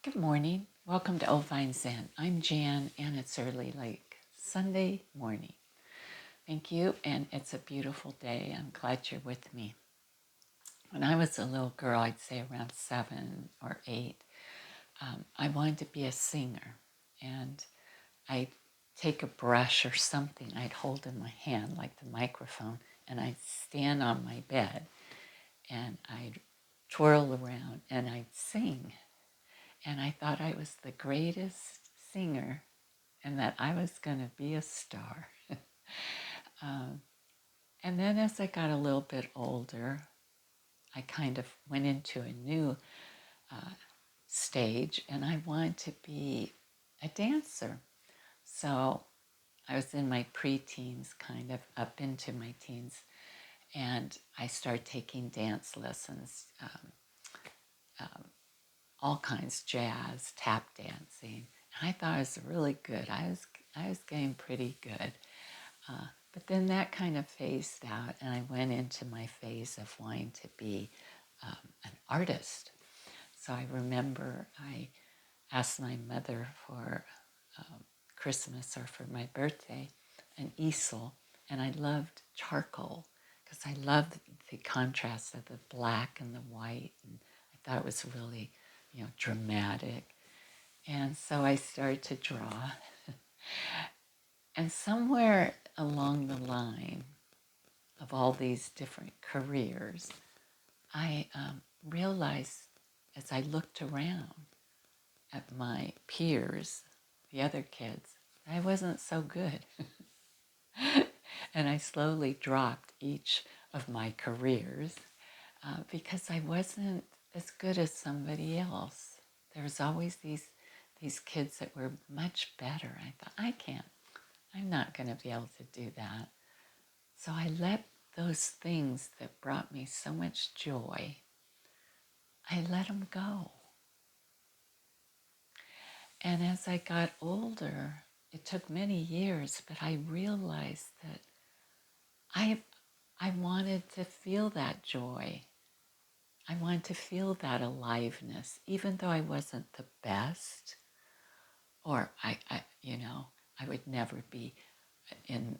Good morning. Welcome to Old Vine Zen. I'm Jan, and it's early, like Sunday morning. Thank you, and it's a beautiful day. I'm glad you're with me. When I was a little girl, I'd say around 7 or 8, I wanted to be a singer, and I'd take a brush or something I'd hold in my hand, like the microphone, and I'd stand on my bed, and I'd twirl around, and I'd sing. And I thought I was the greatest singer and that I was going to be a star. um, and then as I got a little bit older, I kind of went into a new stage and I wanted to be a dancer. So I was in my preteens, kind of up into my teens, and I started taking dance lessons, all kinds, jazz, tap dancing. And I thought I was really good. I was getting pretty good. But then that kind of phased out, and I went into my phase of wanting to be an artist. So I remember I asked my mother for Christmas or for my birthday an easel, and I loved charcoal because I loved the contrast of the black and the white, and I thought it was really, dramatic. And so I started to draw, and somewhere along the line of all these different careers, I realized as I looked around at my peers, the other kids, I wasn't so good. And I slowly dropped each of my careers because I wasn't as good as somebody else. There was always these kids that were much better. I thought, I'm not going to be able to do that. So I let those things that brought me so much joy, I let them go. And as I got older, it took many years, but I realized that I, I wanted to feel that joy. I wanted to feel that aliveness, even though I wasn't the best, or I would never be in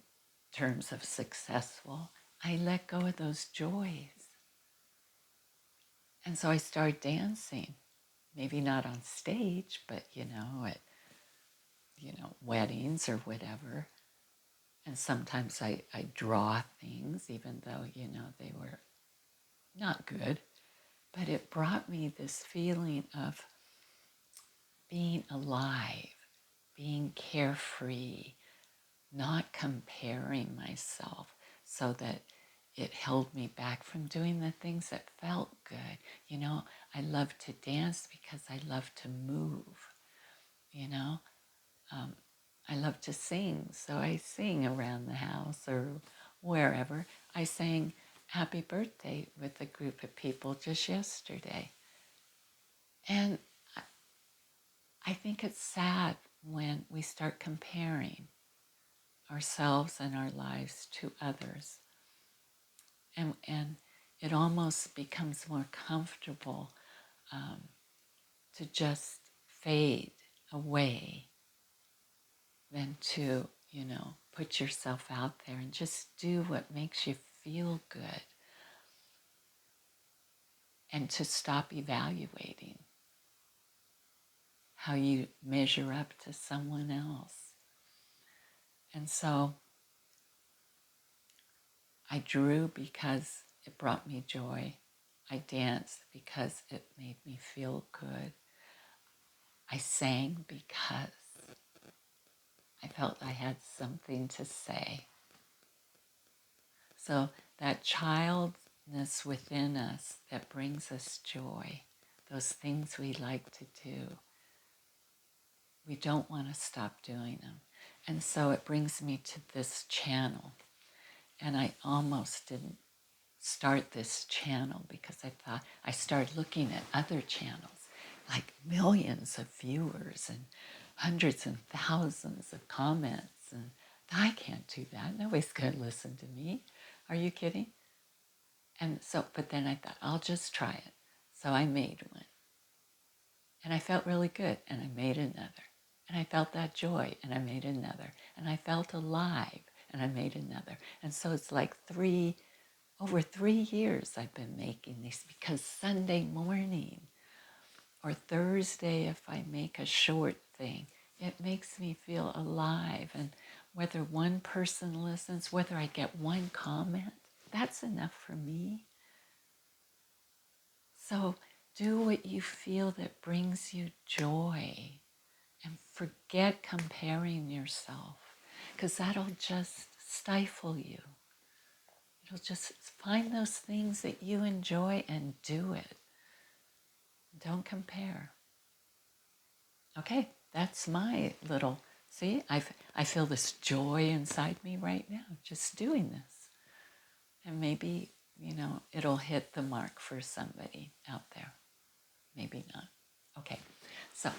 terms of successful. I let go of those joys. And so I started dancing, maybe not on stage, but, at, weddings or whatever. And sometimes I draw things, even though, they were not good. But it brought me this feeling of being alive, being carefree, not comparing myself so that it held me back from doing the things that felt good. I love to dance because I love to move, you know. Um, I love to sing, so I sing around the house or wherever. I sang Happy Birthday with a group of people just yesterday. And I think it's sad when we start comparing ourselves and our lives to others. And it almost becomes more comfortable to just fade away than to, put yourself out there and just do what makes you feel good and to stop evaluating how you measure up to someone else. And so I drew because it brought me joy. I danced because it made me feel good. I sang because I felt I had something to say. So that childness within us that brings us joy, those things we like to do, we don't want to stop doing them. And so it brings me to this channel. And I almost didn't start this channel because I started looking at other channels, like millions of viewers and hundreds and thousands of comments. And I can't do that. Nobody's going to listen to me. Are you kidding? And so, but then I thought, I'll just try it. So I made one. And I felt really good, and I made another. And I felt that joy, and I made another. And I felt alive, and I made another. And so it's like over 3 years I've been making these, because Sunday morning or Thursday, if I make a short thing, it makes me feel alive. And whether one person listens, whether I get one comment, that's enough for me. So do what you feel that brings you joy, and forget comparing yourself, because that'll just stifle you. It'll just find those things that you enjoy and do it. Don't compare. Okay, that's my little, see, I feel this joy inside me right now, just doing this. And maybe, it'll hit the mark for somebody out there. Maybe not. Okay, so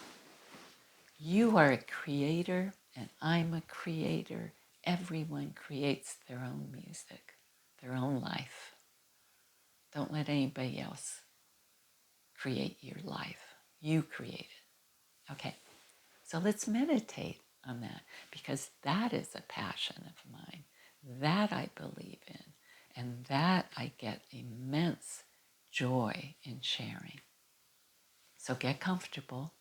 you are a creator, and I'm a creator. Everyone creates their own music, their own life. Don't let anybody else create your life. You create it. Okay, so let's meditate on that, because that is a passion of mine. That I believe in, and that I get immense joy in sharing. So get comfortable.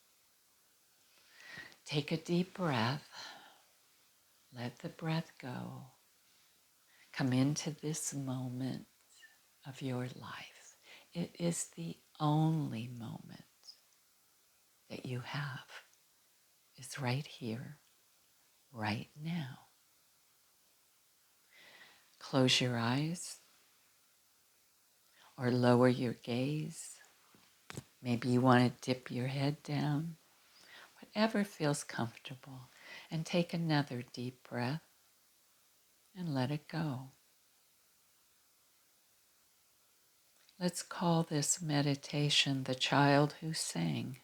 Take a deep breath. Let the breath go. Come into this moment of your life. It is the only moment that you have. It's right here, right now. Close your eyes or lower your gaze. Maybe you want to dip your head down. Whatever feels comfortable. And take another deep breath and let it go. Let's call this meditation the child who sang.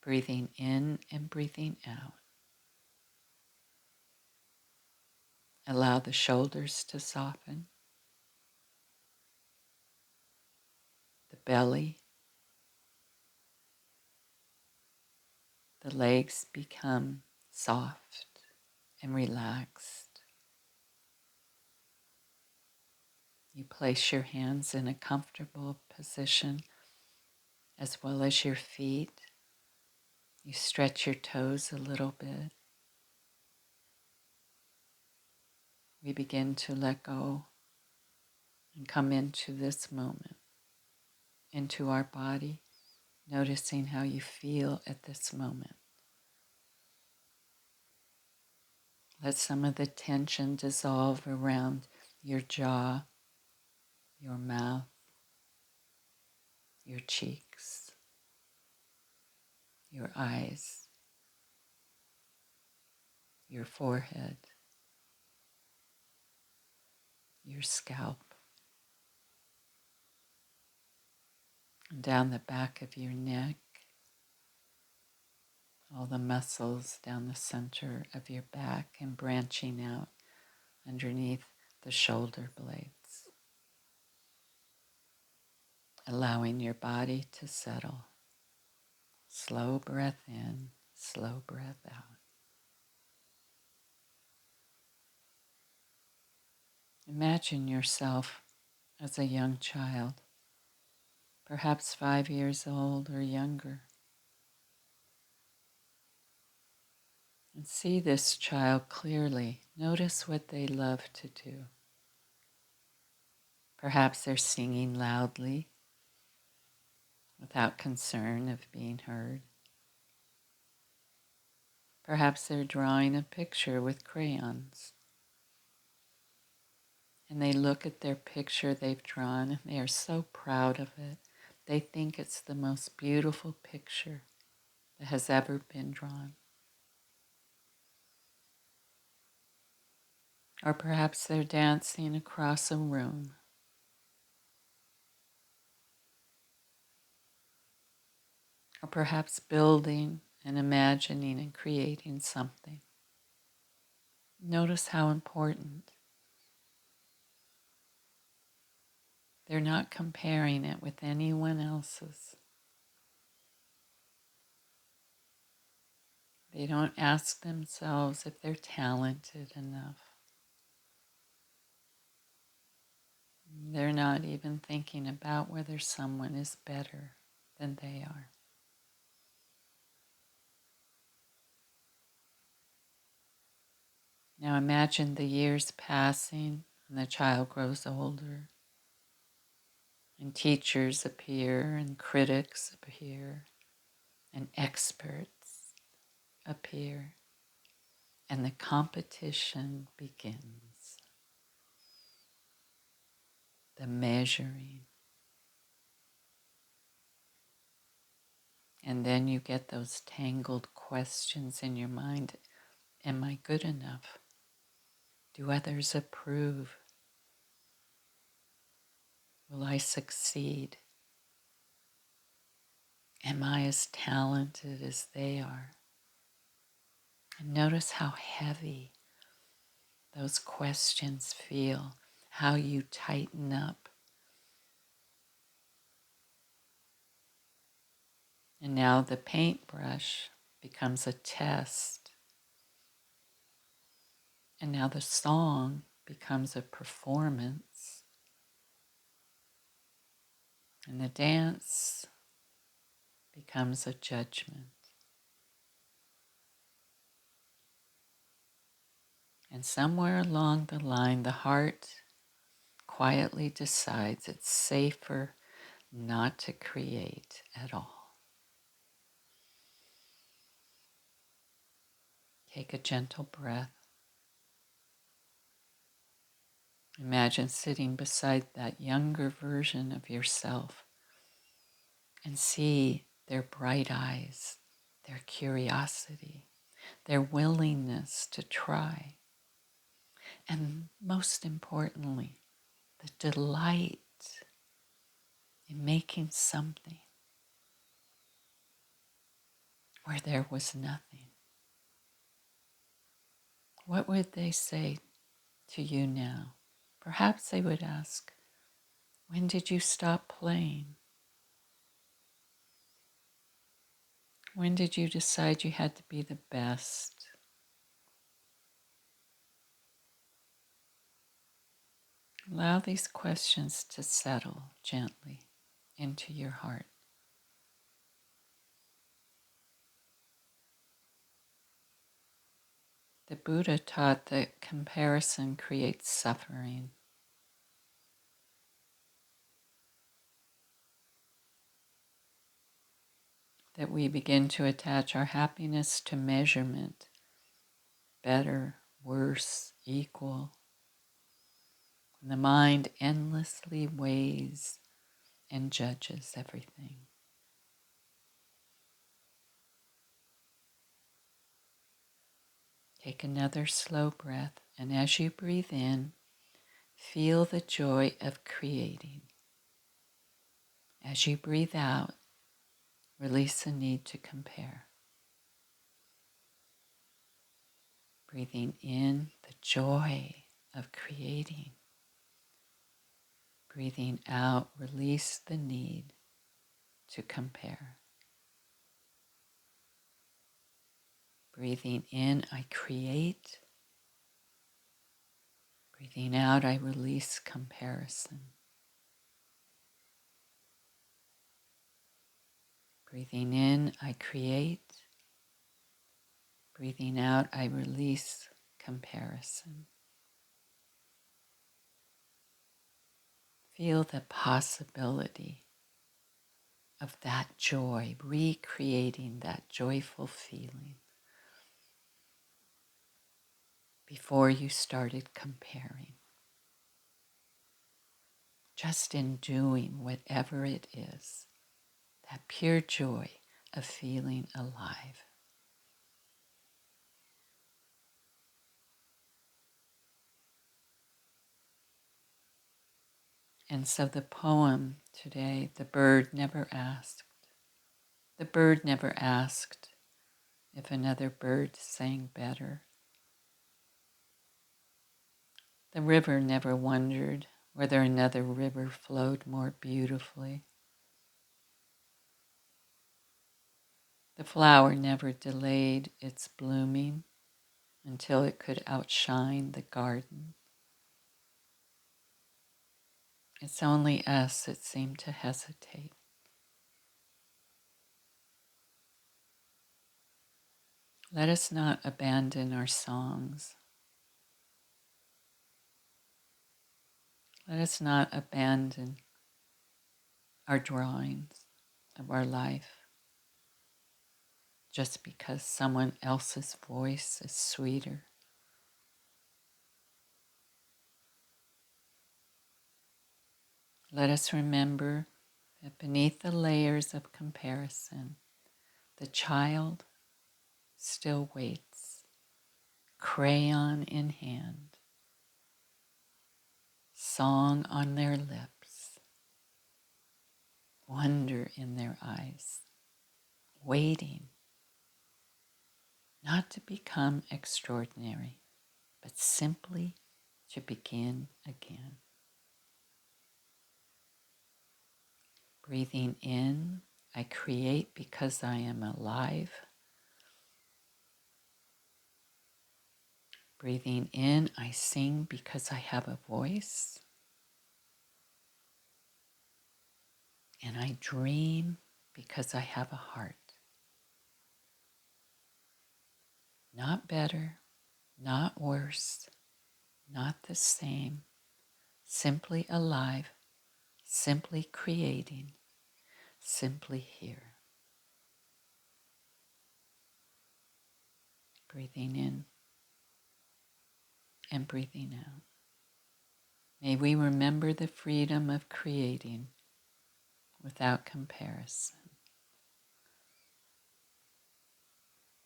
Breathing in and breathing out. Allow the shoulders to soften, the belly, the legs become soft and relaxed. You place your hands in a comfortable position, as well as your feet. You stretch your toes a little bit. We begin to let go and come into this moment, into our body, noticing how you feel at this moment. Let some of the tension dissolve around your jaw, your mouth, your cheeks, your eyes, your forehead, your scalp, and down the back of your neck, all the muscles down the center of your back and branching out underneath the shoulder blades, allowing your body to settle. Slow breath in, slow breath out. Imagine yourself as a young child, perhaps 5 years old or younger, and see this child clearly. Notice what they love to do. Perhaps they're singing loudly without concern of being heard. Perhaps they're drawing a picture with crayons, and they look at their picture they've drawn and they are so proud of it. They think it's the most beautiful picture that has ever been drawn. Or perhaps they're dancing across a room. Or perhaps building and imagining and creating something. Notice how important They're not comparing it with anyone else's. They don't ask themselves if they're talented enough. They're not even thinking about whether someone is better than they are. Now imagine the years passing and the child grows older, and teachers appear, and critics appear, and experts appear, and the competition begins. The measuring. And then you get those tangled questions in your mind. Am I good enough? Do others approve? Will I succeed? Am I as talented as they are? And notice how heavy those questions feel, how you tighten up. And now the paintbrush becomes a test. And now the song becomes a performance. And the dance becomes a judgment. And somewhere along the line, the heart quietly decides it's safer not to create at all. Take a gentle breath. Imagine sitting beside that younger version of yourself and see their bright eyes, their curiosity, their willingness to try, and most importantly, the delight in making something where there was nothing. What would they say to you now? Perhaps they would ask, when did you stop playing? When did you decide you had to be the best? Allow these questions to settle gently into your heart. The Buddha taught that comparison creates suffering. That we begin to attach our happiness to measurement, better, worse, equal. And the mind endlessly weighs and judges everything. Take another slow breath, and as you breathe in, feel the joy of creating. As you breathe out, release the need to compare. Breathing in the joy of creating. Breathing out, release the need to compare. Breathing in, I create. Breathing out, I release comparison. Breathing in, I create. Breathing out, I release comparison. Feel the possibility of that joy, recreating that joyful feeling before you started comparing. Just in doing whatever it is, that pure joy of feeling alive. And so the poem today, The Bird Never Asked. The bird never asked if another bird sang better. The river never wondered whether another river flowed more beautifully. The flower never delayed its blooming until it could outshine the garden. It's only us that seem to hesitate. Let us not abandon our songs. Let us not abandon our drawings of our life just because someone else's voice is sweeter. Let us remember that beneath the layers of comparison, the child still waits, crayon in hand, song on their lips, wonder in their eyes, waiting not to become extraordinary, but simply to begin again. Breathing in, I create because I am alive. Breathing in, I sing because I have a voice. And I dream because I have a heart. Not better, not worse, not the same, simply alive, simply creating, simply here. Breathing in and breathing out. May we remember the freedom of creating without comparison.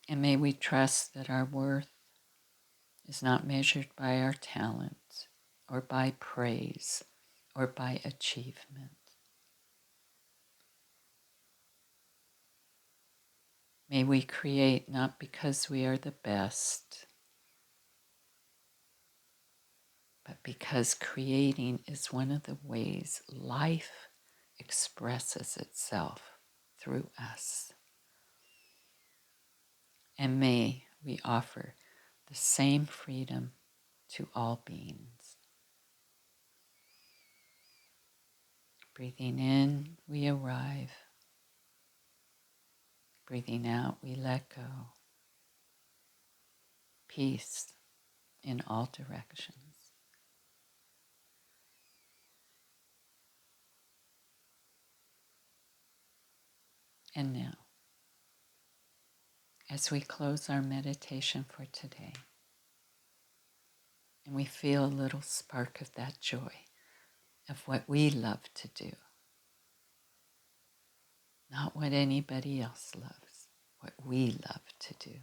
And may we trust that our worth is not measured by our talent or by praise or by achievement. May we create not because we are the best, but because creating is one of the ways life expresses itself through us. And may we offer the same freedom to all beings. Breathing in, we arrive. Breathing out, we let go. Peace in all directions. And now, as we close our meditation for today, and we feel a little spark of that joy of what we love to do, not what anybody else loves, what we love to do.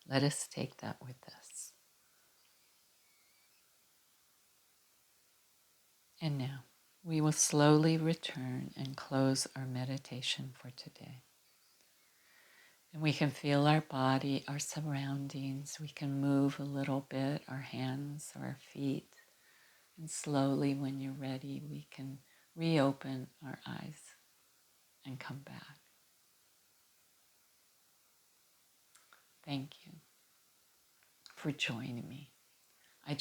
Let us take that with us. And now, we will slowly return and close our meditation for today. And we can feel our body, our surroundings. We can move a little bit, our hands, our feet. And slowly, when you're ready, we can reopen our eyes and come back. Thank you for joining me. I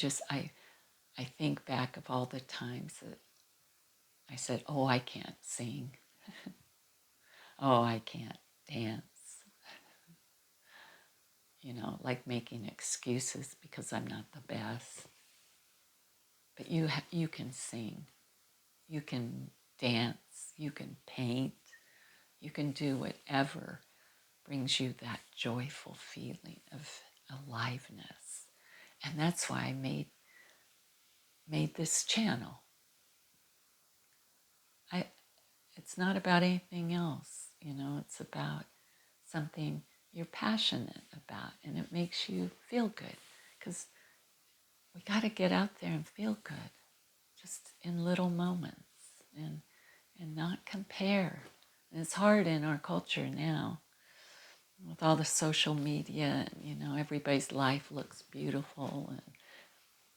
think back of all the times that I said, oh, I can't sing. Oh, I can't dance. Like making excuses because I'm not the best. But you can sing. You can dance. You can paint. You can do whatever brings you that joyful feeling of aliveness. And that's why I made this channel. It's not about anything else, it's about something you're passionate about and it makes you feel good. Because we got to get out there and feel good, just in little moments and not compare. And it's hard in our culture now with all the social media and, everybody's life looks beautiful and,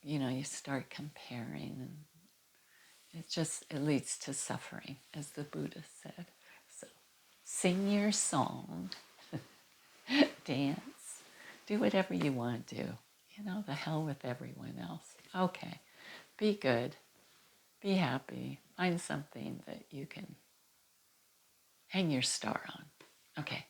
you start comparing. it leads to suffering, as the Buddha said. So sing your song, dance, do whatever you want to do. The hell with everyone else. Okay, be good, be happy, find something that you can hang your star on. Okay.